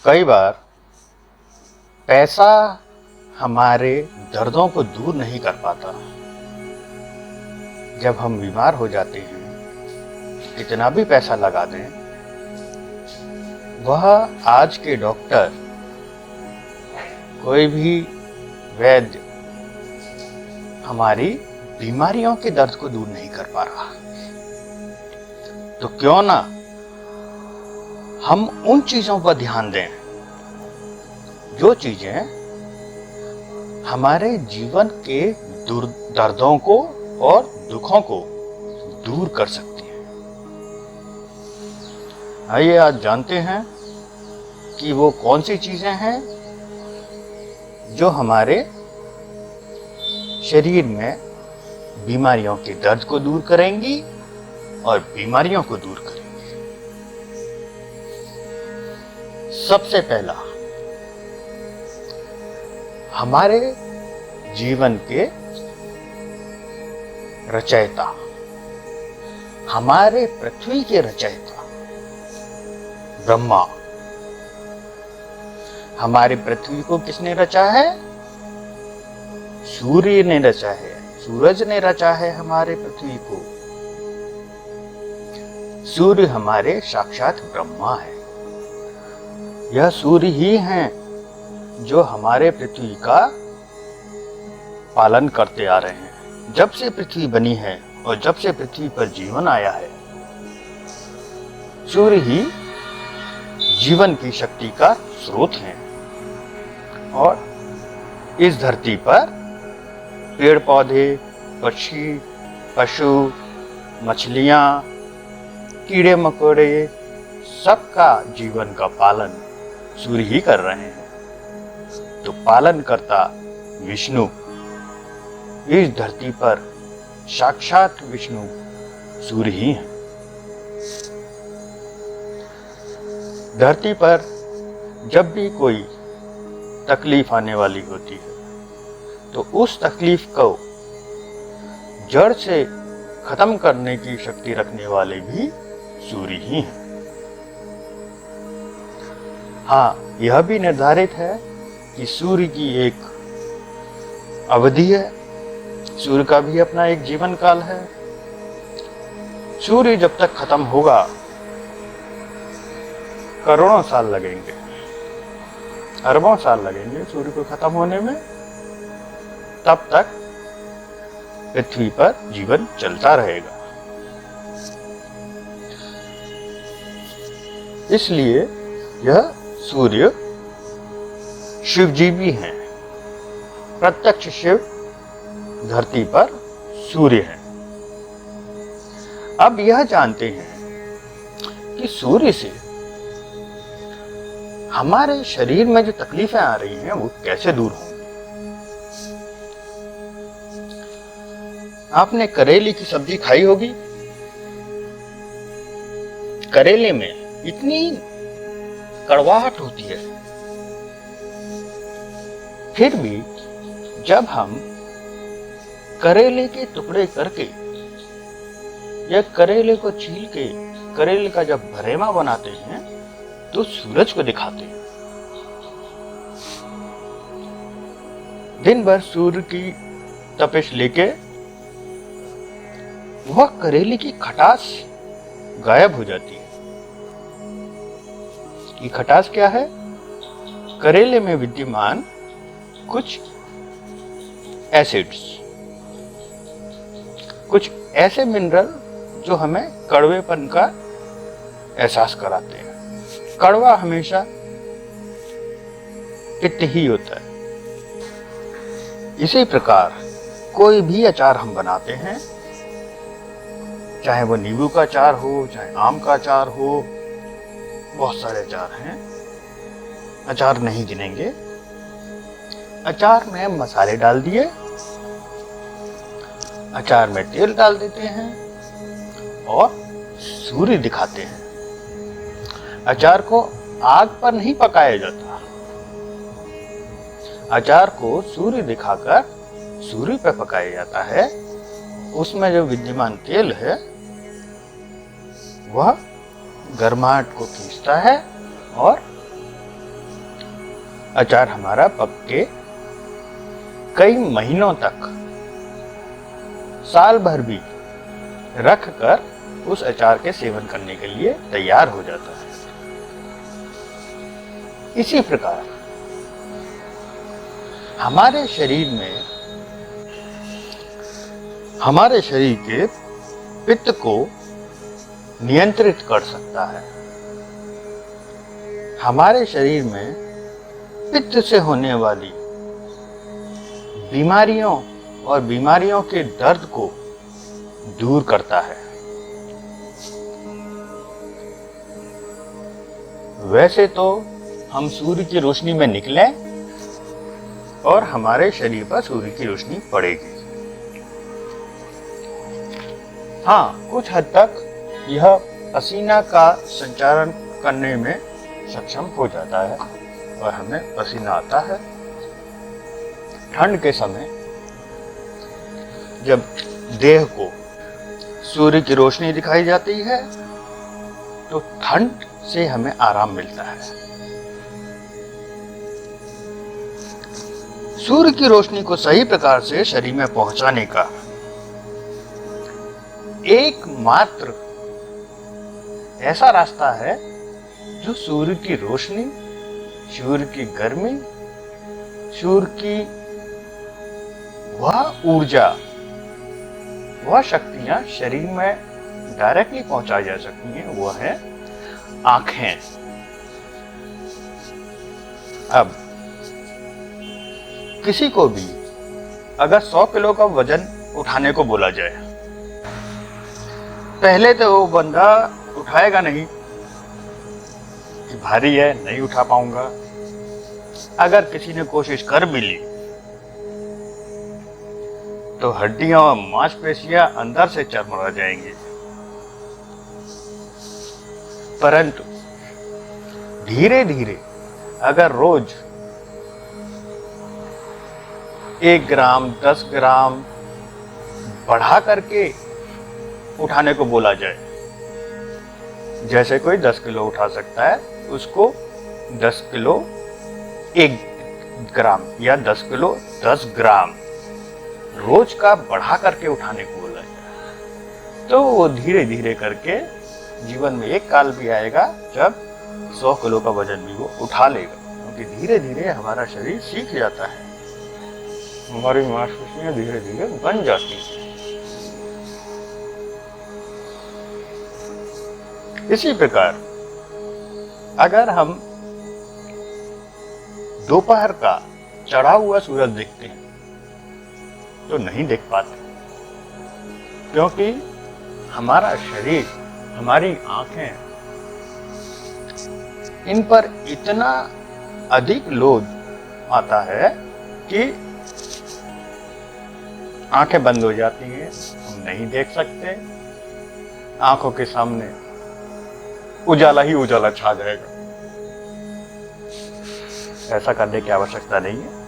कई बार पैसा हमारे दर्दों को दूर नहीं कर पाता। जब हम बीमार हो जाते हैं, कितना भी पैसा लगा दें, वह आज के डॉक्टर, कोई भी वैद्य हमारी बीमारियों के दर्द को दूर नहीं कर पा रहा। तो क्यों ना हम उन चीजों पर ध्यान दें जो चीजें हमारे जीवन के दर्दों को और दुखों को दूर कर सकती हैं। आइए आज जानते हैं कि वो कौन सी चीजें हैं जो हमारे शरीर में बीमारियों के दर्द को दूर करेंगी और बीमारियों को दूर करेंगी। सबसे पहला, हमारे जीवन के रचयिता, हमारे पृथ्वी के रचयिता ब्रह्मा। हमारी पृथ्वी को किसने रचा है? सूर्य ने रचा है, सूरज ने रचा है हमारे पृथ्वी को। सूर्य हमारे साक्षात ब्रह्मा है। यह सूर्य ही हैं जो हमारे पृथ्वी का पालन करते आ रहे हैं। जब से पृथ्वी बनी है और जब से पृथ्वी पर जीवन आया है, सूर्य ही जीवन की शक्ति का स्रोत है। और इस धरती पर पेड़ पौधे, पक्षी, पशु, मछलियां, कीड़े मकोड़े, सबका जीवन का पालन सूर्य ही कर रहे हैं। तो पालन करता विष्णु, इस धरती पर साक्षात विष्णु सूर्य ही है। धरती पर जब भी कोई तकलीफ आने वाली होती है, तो उस तकलीफ को जड़ से खत्म करने की शक्ति रखने वाले भी सूर्य ही हैं। हाँ, यह भी निर्धारित है कि सूर्य की एक अवधि है, सूर्य का भी अपना एक जीवन काल है। सूर्य जब तक खत्म होगा, करोड़ों साल लगेंगे, अरबों साल लगेंगे सूर्य को खत्म होने में। तब तक पृथ्वी पर जीवन चलता रहेगा। इसलिए यह सूर्य शिव जी भी हैं। प्रत्यक्ष शिव धरती पर सूर्य है। अब यह जानते हैं कि सूर्य से हमारे शरीर में जो तकलीफें आ रही हैं वो कैसे दूर होंगी। आपने करेले की सब्जी खाई होगी। करेले में इतनी कड़वाहट होती है, फिर भी जब हम करेले के टुकड़े करके या करेले को छील के करेले का जब भरेमा बनाते हैं तो सूरज को दिखाते हैं। दिन भर सूर्य की तपिश लेके वह करेले की खटास गायब हो जाती है। ये खटास क्या है? करेले में विद्यमान कुछ एसिड्स, कुछ ऐसे मिनरल जो हमें कड़वेपन का एहसास कराते हैं। कड़वा हमेशा पित्त ही होता है। इसी प्रकार कोई भी अचार हम बनाते हैं, चाहे वो नींबू का अचार हो, चाहे आम का अचार हो, बहुत सारे अचार हैं, अचार नहीं गिनेंगे। अचार में मसाले डाल दिए, अचार में तेल डाल देते हैं और सूर्य दिखाते हैं। अचार को आग पर नहीं पकाया जाता, अचार को सूर्य दिखाकर सूर्य पर पकाया जाता है। उसमें जो विद्यमान तेल है वह गर्माहट को खींचता है और अचार हमारा पक के कई महीनों तक, साल भर भी रख कर उस अचार के सेवन करने के लिए तैयार हो जाता है। इसी प्रकार हमारे शरीर के पित्त को नियंत्रित कर सकता है। हमारे शरीर में पित्त से होने वाली बीमारियों और बीमारियों के दर्द को दूर करता है। वैसे तो हम सूर्य की रोशनी में निकले और हमारे शरीर पर सूर्य की रोशनी पड़ेगी। हाँ, कुछ हद तक यह पसीना का संचारण करने में सक्षम हो जाता है और हमें पसीना आता है। ठंड के समय जब देह को सूर्य की रोशनी दिखाई जाती है तो ठंड से हमें आराम मिलता है। सूर्य की रोशनी को सही प्रकार से शरीर में पहुंचाने का एकमात्र ऐसा रास्ता है जो सूर्य की रोशनी, सूर्य की गर्मी, सूर्य की वह ऊर्जा, वह शक्तियां शरीर में डायरेक्टली पहुंचाई जा सकती हैं, वो है आंखें। अब किसी को भी अगर 100 किलो का वजन उठाने को बोला जाए, पहले तो वो बंदा उठाएगा नहीं कि भारी है, नहीं उठा पाऊंगा। अगर किसी ने कोशिश कर भी ली तो हड्डियां और मांसपेशियां अंदर से चरमरा जाएंगी। परंतु धीरे धीरे अगर रोज 1 ग्राम 10 ग्राम बढ़ा करके उठाने को बोला जाए, जैसे कोई 10 किलो उठा सकता है उसको 10 किलो 1 ग्राम या 10 किलो 10 ग्राम रोज का बढ़ा करके उठाने को बोला जाए, तो वो धीरे धीरे करके जीवन में एक काल भी आएगा जब 100 किलो का वजन भी वो उठा लेगा। क्योंकि धीरे धीरे हमारा शरीर सीख जाता है, हमारी मांसपेशियां धीरे धीरे बन जाती हैं। इसी प्रकार अगर हम दोपहर का चढ़ा हुआ सूरज देखते हैं तो नहीं देख पाते, क्योंकि हमारा शरीर, हमारी आंखें, इन पर इतना अधिक लोड आता है कि आंखें बंद हो जाती हैं, हम नहीं देख सकते। आंखों के सामने उजाला ही उजाला छा जाएगा। ऐसा करने की आवश्यकता नहीं है।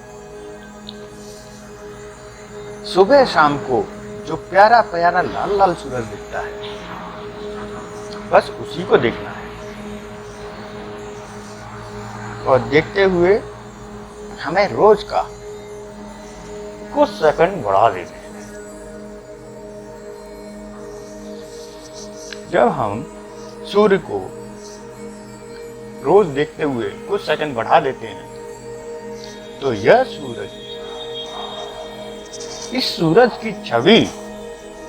सुबह शाम को जो प्यारा प्यारा लाल लाल सूरज दिखता है, बस उसी को देखना है और देखते हुए हमें रोज का कुछ सेकंड बढ़ा देते हैं। जब हम सूर्य को रोज देखते हुए कुछ सेकंड बढ़ा देते हैं तो यह सूरज, इस सूरज की छवि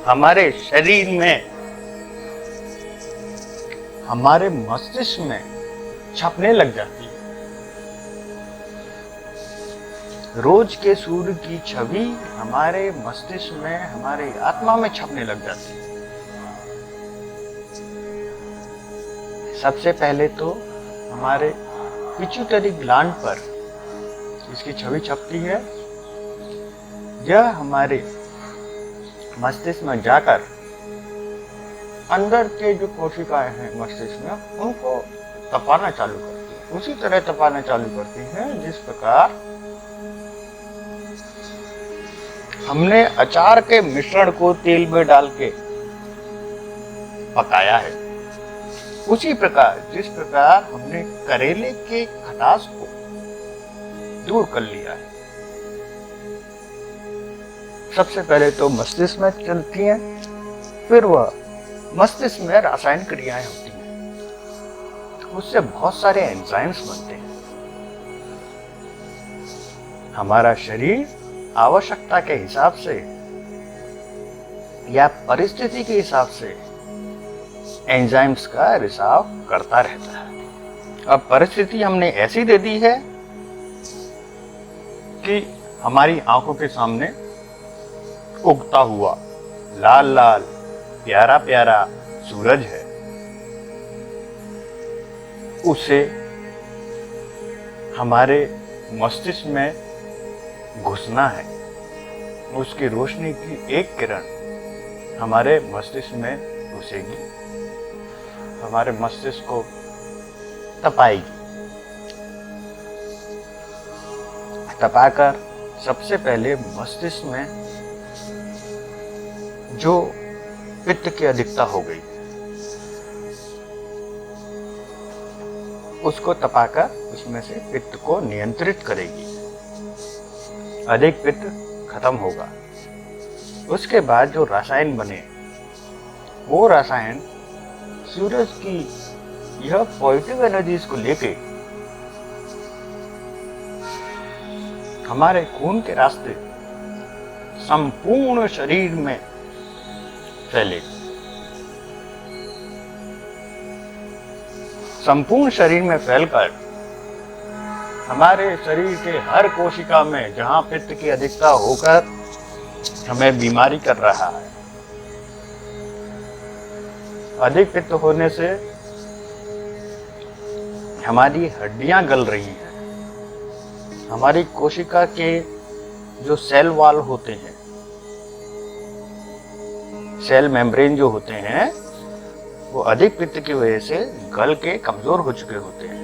हमारे शरीर में, हमारे मस्तिष्क में छपने लग जाती है। रोज के सूर्य की छवि हमारे मस्तिष्क में, हमारे आत्मा में छपने लग जाती है। सबसे पहले तो हमारे पिट्यूटरी ग्लैंड पर इसकी छवि छपती है। यह हमारे मस्तिष्क में जाकर अंदर के जो कोशिकाएं हैं मस्तिष्क में, उनको तपाना चालू करती है। उसी तरह तपाना चालू करती है जिस प्रकार हमने अचार के मिश्रण को तेल में डाल के पकाया है। उसी प्रकार जिस प्रकार हमने करेले के खटास को दूर कर लिया है। सबसे पहले तो मस्तिष्क में चलती हैं, फिर वह मस्तिष्क में रासायनिक क्रियाएं होती हैं, तो उससे बहुत सारे एंजाइम्स बनते हैं। हमारा शरीर आवश्यकता के हिसाब से या परिस्थिति के हिसाब से एंजाइम्स का रिसाव करता रहता है। अब परिस्थिति हमने ऐसी दे दी है कि हमारी आंखों के सामने उगता हुआ लाल लाल प्यारा प्यारा सूरज है, उसे हमारे मस्तिष्क में घुसना है। उसकी रोशनी की एक किरण हमारे मस्तिष्क में घुसेगी, हमारे मस्तिष्क को तपाएगी। तपाकर सबसे पहले मस्तिष्क में जो पित्त की अधिकता हो गई उसको तपाकर उसमें से पित्त को नियंत्रित करेगी। अधिक पित्त खत्म होगा। उसके बाद जो रसायन बने, वो रसायन सूरज की यह पॉजिटिव एनर्जीज को लेके हमारे खून के रास्ते संपूर्ण शरीर में फैले। संपूर्ण शरीर में फैलकर हमारे शरीर के हर कोशिका में जहां पित्त की अधिकता होकर हमें बीमारी कर रहा है। अधिक पित्त होने से हमारी हड्डियां गल रही हैं, हमारी कोशिका के जो सेल वॉल होते हैं, सेल मेम्ब्रेन जो होते हैं, वो अधिक पित्त की वजह से गल के कमजोर हो चुके होते हैं।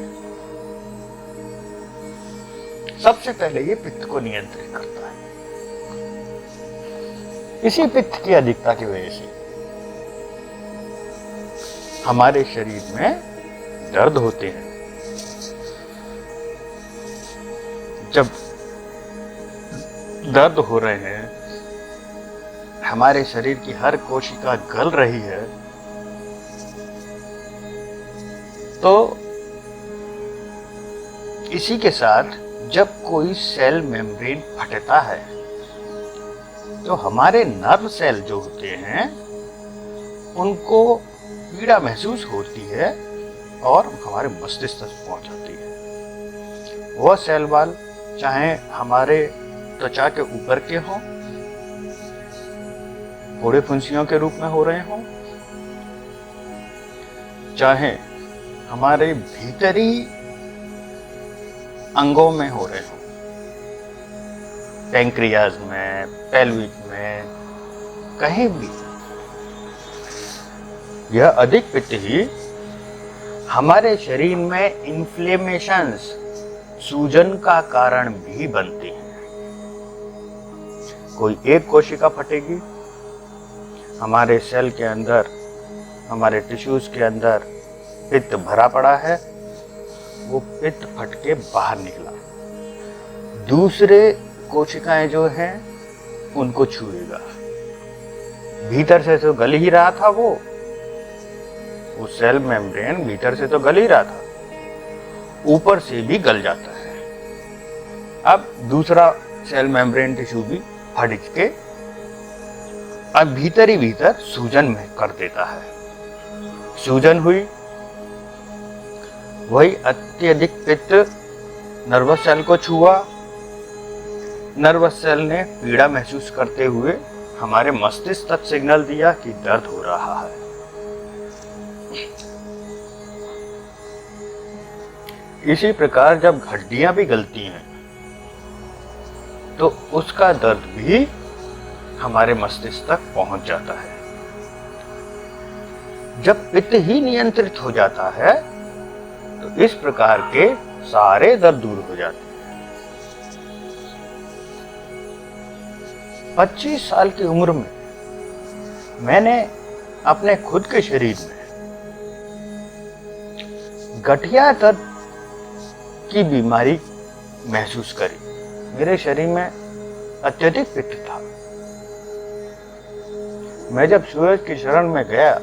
सबसे पहले ये पित्त को नियंत्रित करता है। इसी पित्त की अधिकता की वजह से हमारे शरीर में दर्द होते हैं। जब दर्द हो रहे हैं, हमारे शरीर की हर कोशिका गल रही है, तो इसी के साथ जब कोई सेल मेम्ब्रेन फटता है तो हमारे नर्व सेल जो होते हैं उनको पीड़ा महसूस होती है और हमारे मस्तिष्क तक पहुंच जाती है। वह सेल वॉल चाहे हमारे त्वचा के ऊपर के हों, फोड़े फुंसियों के रूप में हो रहे हों, चाहे हमारे भीतरी अंगों में हो रहे हों, पैंक्रियाज में, पेल्विक में, कहीं भी, यह अधिक पित्त ही हमारे शरीर में इन्फ्लेमेशंस, सूजन का कारण भी बनते हैं। कोई एक कोशिका फटेगी, हमारे सेल के अंदर, हमारे टिश्यूज के अंदर पित्त भरा पड़ा है, वो पित्त फट के बाहर निकला, दूसरे कोशिकाएं जो हैं उनको छुएगा। भीतर से तो गल ही रहा था, वो सेल मेम्ब्रेन भीतर से तो गल ही रहा था, ऊपर से भी गल जाता है। अब दूसरा सेल मेम्ब्रेन टिश्यू भी फट के अब भीतर ही भीतर सूजन में कर देता है। सूजन हुई, वही अत्यधिक पित्त नर्वस सेल को छुआ, नर्वस सेल ने पीड़ा महसूस करते हुए हमारे मस्तिष्क तक सिग्नल दिया कि दर्द हो रहा है। इसी प्रकार जब हड्डियां भी गलती हैं तो उसका दर्द भी हमारे मस्तिष्क तक पहुंच जाता है। जब पित्त ही नियंत्रित हो जाता है तो इस प्रकार के सारे दर्द दूर हो जाते हैं। 25 साल की उम्र में मैंने अपने खुद के शरीर में गठिया दर्द की बीमारी महसूस करी। मेरे शरीर में अत्यधिक पित्त था। मैं जब सूरज की शरण में गया,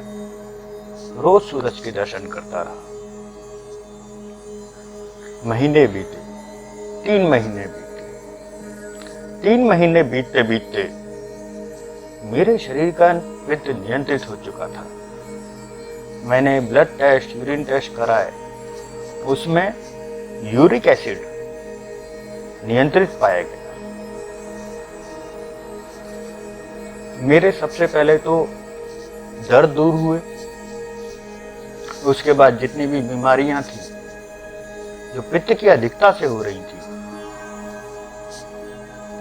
रोज सूरज के दर्शन करता रहा। महीने बीते, 3 महीने बीते। 3 महीने बीतते बीतते मेरे शरीर का पित्त नियंत्रित हो चुका था। मैंने ब्लड टेस्ट, यूरिन टेस्ट कराए, उसमें यूरिक एसिड नियंत्रित पाया गया। मेरे सबसे पहले तो दर्द दूर हुए, उसके बाद जितनी भी बीमारियां थी जो पित्त की अधिकता से हो रही थी,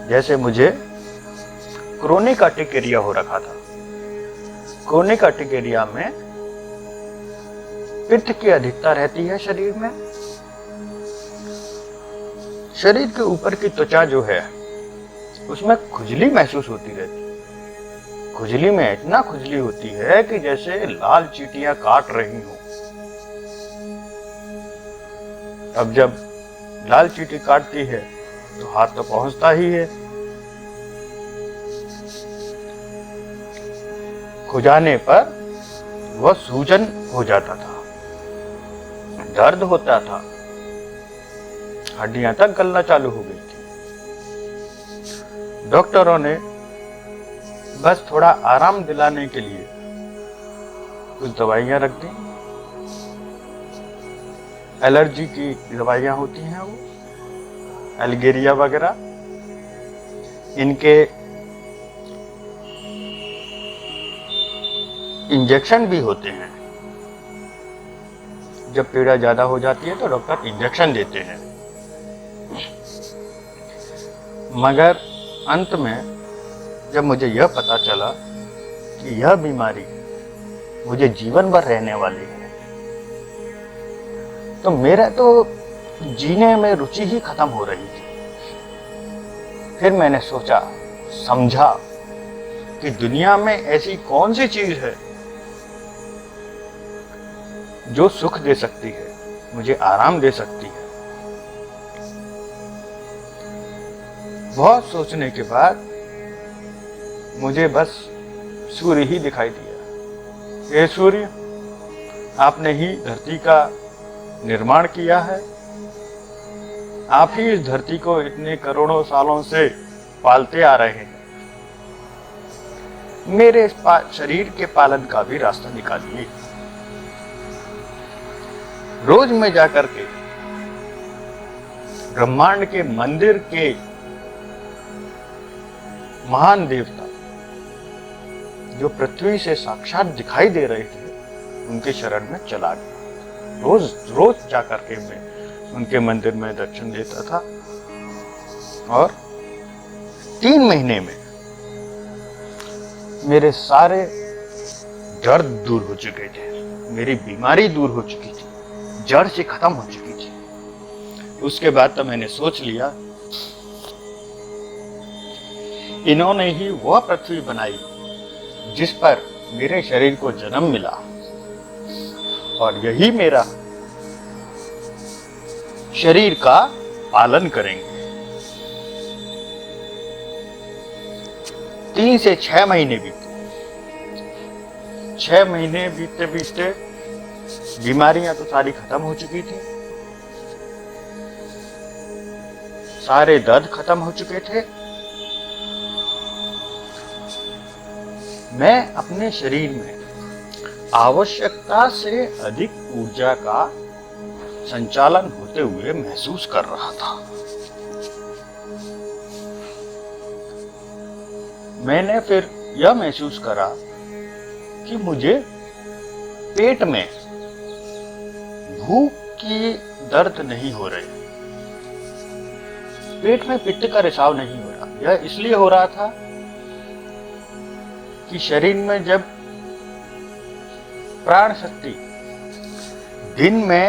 जैसे मुझे क्रोनिक अर्टिकेरिया हो रखा था। क्रोनिक अर्टिकेरिया में पित्त की अधिकता रहती है शरीर में। शरीर के ऊपर की त्वचा जो है उसमें खुजली महसूस होती रहती है। खुजली में इतना खुजली होती है कि जैसे लाल चींटियां काट रही हो। अब जब लाल चींटी काटती है तो हाथ तो पहुंचता ही है। खुजाने पर वह सूजन हो जाता था, दर्द होता था, हड्डियां तक गलना चालू हो गई थी। डॉक्टरों ने बस थोड़ा आराम दिलाने के लिए कुछ दवाइयां रख दी। एलर्जी की दवाइयां होती हैं, वो एल्गेरिया वगैरह, इनके इंजेक्शन भी होते हैं। जब पीड़ा ज्यादा हो जाती है तो डॉक्टर इंजेक्शन देते हैं। मगर अंत में जब मुझे यह पता चला कि यह बीमारी मुझे जीवन भर रहने वाली है, तो मेरा तो जीने में रुचि ही खत्म हो रही थी। फिर मैंने सोचा, समझा कि दुनिया में ऐसी कौन सी चीज है जो सुख दे सकती है, मुझे आराम दे सकती है। बहुत सोचने के बाद मुझे बस सूर्य ही दिखाई दिया। हे सूर्य, आपने ही धरती का निर्माण किया है, आप ही इस धरती को इतने करोड़ों सालों से पालते आ रहे हैं। मेरे इस शरीर के पालन का भी रास्ता निकालिए। रोज मैं जाकर के ब्रह्मांड के मंदिर के महान देवता जो पृथ्वी से साक्षात दिखाई दे रहे थे, उनके शरण में चला गया। रोज रोज जाकर के मैं उनके मंदिर में दर्शन देता था। और 3 महीने में मेरे सारे दर्द दूर हो चुके थे, मेरी बीमारी दूर हो चुकी थी, जड़ से खत्म हो चुकी थी। उसके बाद तो मैंने सोच लिया, इन्होंने ही वह पृथ्वी बनाई जिस पर मेरे शरीर को जन्म मिला, और यही मेरा शरीर का पालन करेंगे। 3 से 6 महीने बीते। 6 महीने बीतते बीतते बीमारियां तो सारी खत्म हो चुकी थी, सारे दर्द खत्म हो चुके थे। मैं अपने शरीर में आवश्यकता से अधिक ऊर्जा का संचालन होते हुए महसूस कर रहा था। मैंने फिर यह महसूस करा कि मुझे पेट में भूख की दर्द नहीं हो रही, पेट में पित्त का रिसाव नहीं हो रहा। यह इसलिए हो रहा था कि शरीर में जब प्राण शक्ति दिन में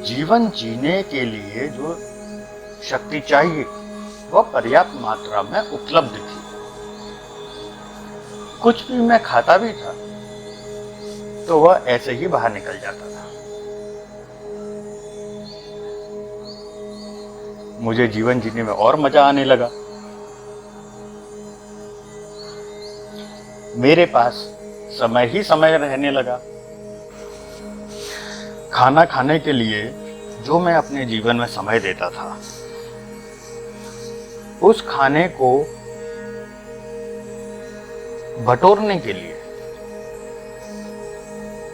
जीवन जीने के लिए जो शक्ति चाहिए वह पर्याप्त मात्रा में उपलब्ध थी। कुछ भी मैं खाता भी था तो वह ऐसे ही बाहर निकल जाता था। मुझे जीवन जीने में और मजा आने लगा। मेरे पास समय ही समय रहने लगा। खाना खाने के लिए जो मैं अपने जीवन में समय देता था, उस खाने को बटोरने के लिए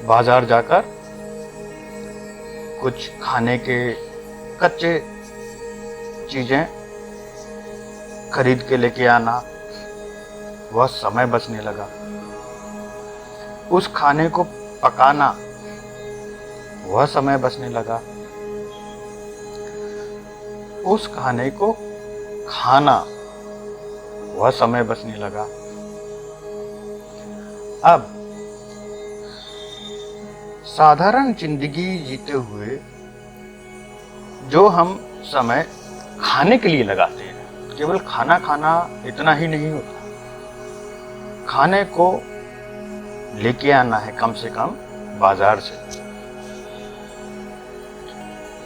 बाजार जाकर कुछ खाने के कच्चे चीजें खरीद के लेके आना, वह समय बचने लगा। उस खाने को पकाना, वह समय बचने लगा। उस खाने को खाना, वह समय बचने लगा। अब साधारण जिंदगी जीते हुए जो हम समय खाने के लिए लगाते हैं, केवल खाना खाना इतना ही नहीं होता। खाने को लेके आना है कम से कम बाजार से,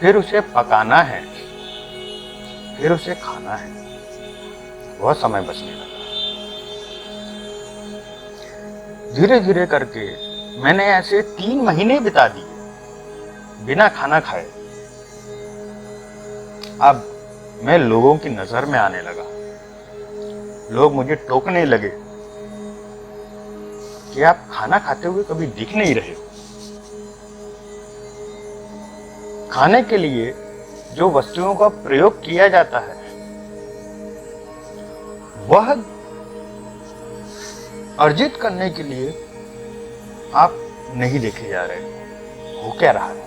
फिर उसे पकाना है, फिर उसे खाना है, वह समय बचने लगा। धीरे धीरे करके मैंने ऐसे 3 महीने बिता दिए बिना खाना खाए। अब मैं लोगों की नजर में आने लगा। लोग मुझे टोकने लगे कि आप खाना खाते हुए कभी दिख नहीं रहे हो। खाने के लिए जो वस्तुओं का प्रयोग किया जाता है, वह अर्जित करने के लिए आप नहीं देखे जा रहे हो क्या रहा है।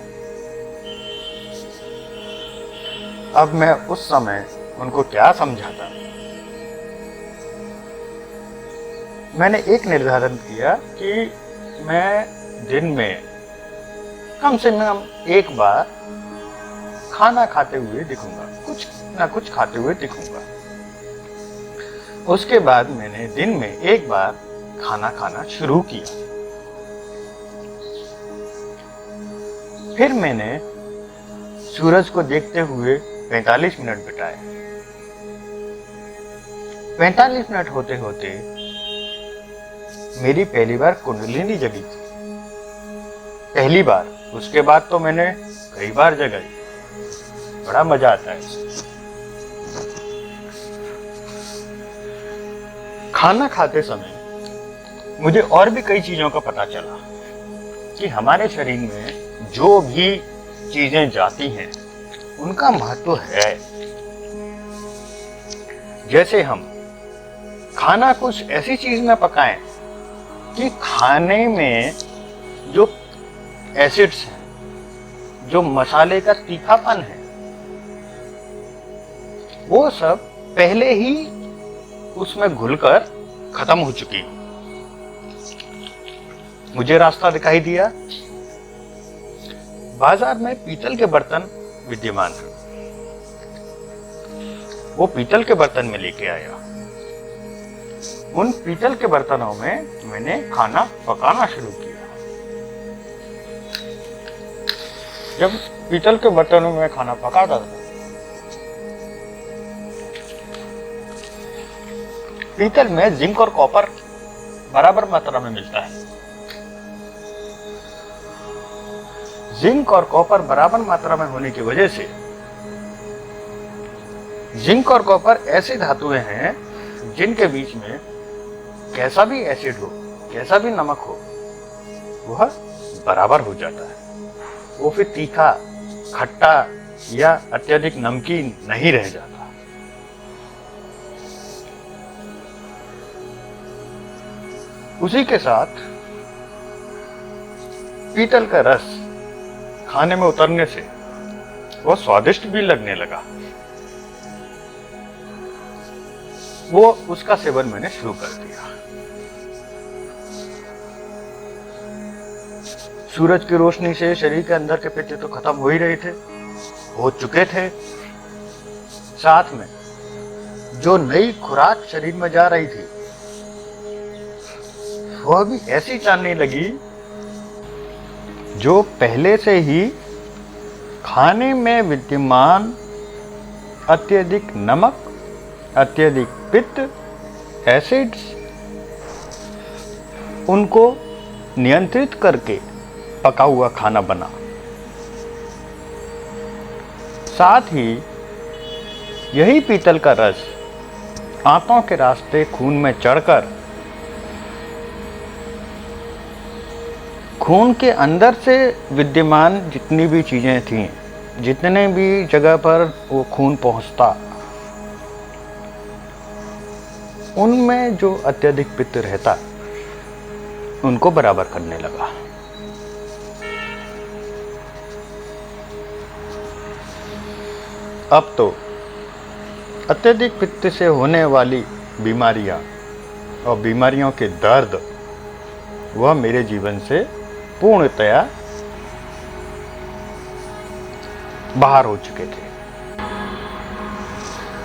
अब मैं उस समय उनको क्या समझाता। मैंने एक निर्धारण किया कि मैं दिन में कम से कम एक बार खाना खाते हुए दिखूंगा, कुछ ना कुछ खाते हुए दिखूंगा। उसके बाद मैंने दिन में एक बार खाना खाना शुरू किया। फिर मैंने सूरज को देखते हुए 45 मिनट बिताए। 45 मिनट होते होते मेरी पहली बार कुंडलिनी जगी थी। पहली बार, उसके बाद तो मैंने कई बार जगाई। बड़ा मजा आता है। खाना खाते समय मुझे और भी कई चीजों का पता चला कि हमारे शरीर में जो भी चीजें जाती हैं, उनका महत्व है। जैसे हम खाना कुछ ऐसी चीज में पकाएं कि खाने में जो एसिड्स हैं, जो मसाले का तीखापन है, वो सब पहले ही उसमें घुलकर खत्म हो चुकी। मुझे रास्ता दिखाई दिया। बाजार में पीतल के बर्तन विद्यमान थे। वो पीतल के बर्तन में लेके आया। उन पीतल के बर्तनों में मैंने खाना पकाना शुरू किया। जब पीतल के बर्तनों में खाना पकाता था, पीतल में जिंक और कॉपर बराबर मात्रा में मिलता है। जिंक और कॉपर बराबर मात्रा में होने की वजह से, जिंक और कॉपर ऐसी धातुएं हैं जिनके बीच में कैसा भी एसिड हो, कैसा भी नमक हो, वह बराबर हो जाता है। वो फिर तीखा, खट्टा या अत्यधिक नमकीन नहीं रह जाता। उसी के साथ पीतल का रस खाने में उतरने से वह स्वादिष्ट भी लगने लगा। वो उसका सेवन मैंने शुरू कर दिया। सूरज की रोशनी से शरीर के अंदर के पित्त तो खत्म हो ही रहे थे, हो चुके थे। साथ में जो नई खुराक शरीर में जा रही थी, वह भी ऐसी जानने लगी जो पहले से ही खाने में विद्यमान अत्यधिक नमक, अत्यधिक पित्त, एसिड्स, उनको नियंत्रित करके पका हुआ खाना बना। साथ ही यही पीतल का रस आंतों के रास्ते खून में चढ़कर खून के अंदर से विद्यमान जितनी भी चीजें थीं, जितने भी जगह पर वो खून पहुंचता, उनमें जो अत्यधिक पित्त रहता उनको बराबर करने लगा। अब तो अत्यधिक पित्त से होने वाली बीमारियां और बीमारियों के दर्द वह मेरे जीवन से पूर्णतया बाहर हो चुके थे।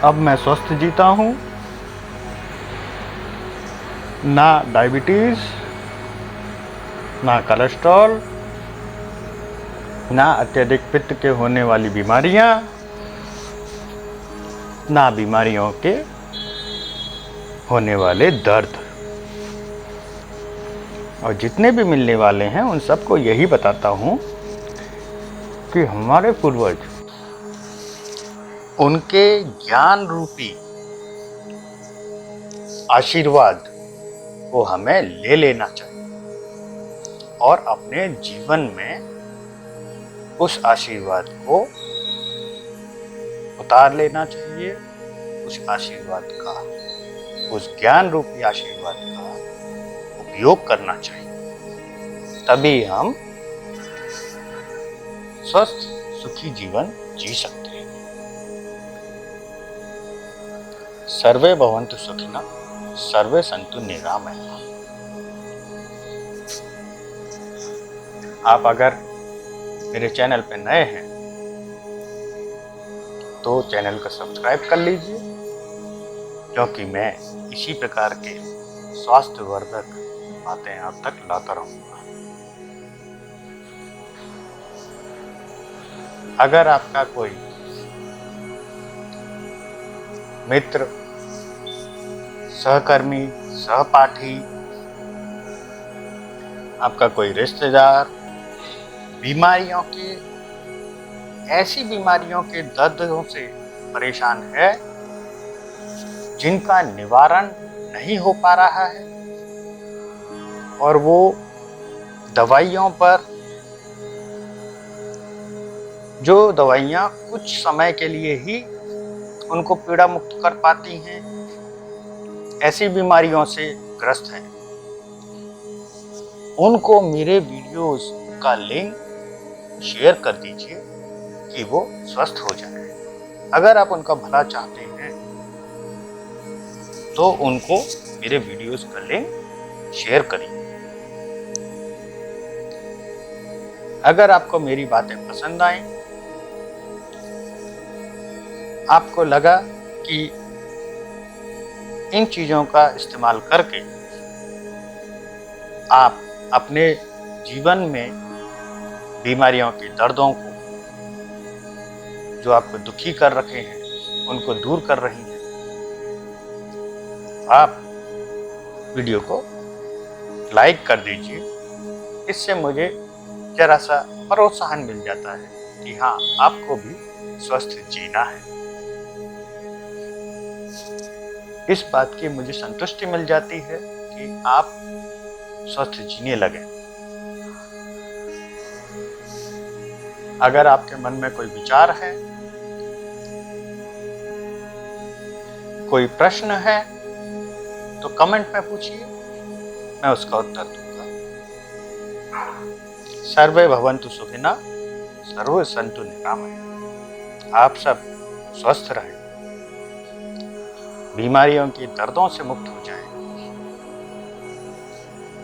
अब मैं स्वस्थ जीता हूं, ना डायबिटीज, ना कोलेस्ट्रॉल, ना अत्यधिक पित्त के होने वाली बीमारियां, ना बीमारियों के होने वाले दर्द। और जितने भी मिलने वाले हैं उन सबको यही बताता हूं कि हमारे पूर्वज उनके ज्ञान रूपी आशीर्वाद को हमें ले लेना चाहिए और अपने जीवन में उस आशीर्वाद को उतार लेना चाहिए। उस आशीर्वाद का, उस ज्ञान रूपी आशीर्वाद का उपयोग करना चाहिए, तभी हम स्वस्थ सुखी जीवन जी सकते हैं। सर्वे भवन्तु सुखिनः, सर्वे सन्तु निरामयाः। आप अगर मेरे चैनल पे नए हैं तो चैनल को सब्सक्राइब कर लीजिए, क्योंकि मैं इसी प्रकार के स्वास्थ्यवर्धक बातें आप तक लाता रहूंगा। अगर आपका कोई मित्र, सहकर्मी, सहपाठी, आपका कोई रिश्तेदार ऐसी बीमारियों के दर्दों से परेशान है जिनका निवारण नहीं हो पा रहा है और वो दवाइयों पर, जो दवाइयाँ कुछ समय के लिए ही उनको पीड़ा मुक्त कर पाती हैं, ऐसी बीमारियों से ग्रस्त हैं, उनको मेरे वीडियोस का लिंक शेयर कर दीजिए कि वो स्वस्थ हो जाए। अगर आप उनका भला चाहते हैं तो उनको मेरे वीडियोस का लिंक शेयर करिए। अगर आपको मेरी बातें पसंद आए, आपको लगा कि इन चीजों का इस्तेमाल करके आप अपने जीवन में बीमारियों के दर्दों को, जो आपको दुखी कर रखे हैं, उनको दूर कर रही हैं, आप वीडियो को लाइक कर दीजिए। इससे मुझे जरा सा प्रोत्साहन मिल जाता है कि हाँ, आपको भी स्वस्थ जीना है। इस बात की मुझे संतुष्टि मिल जाती है कि आप स्वस्थ जीने लगे। अगर आपके मन में कोई विचार है, कोई प्रश्न है, तो कमेंट में पूछिए, मैं उसका उत्तर दूंगा। सर्वे भवन्तु सुखिनः, सर्वे सन्तु निरामयाः। आप सब स्वस्थ रहें, बीमारियों के दर्दों से मुक्त हो जाएं,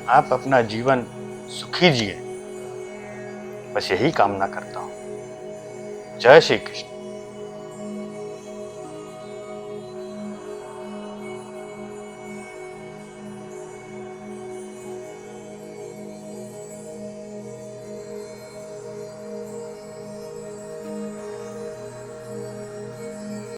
आप अपना जीवन सुखी जिए, बस यही कामना करता हूं। जय श्री कृष्ण।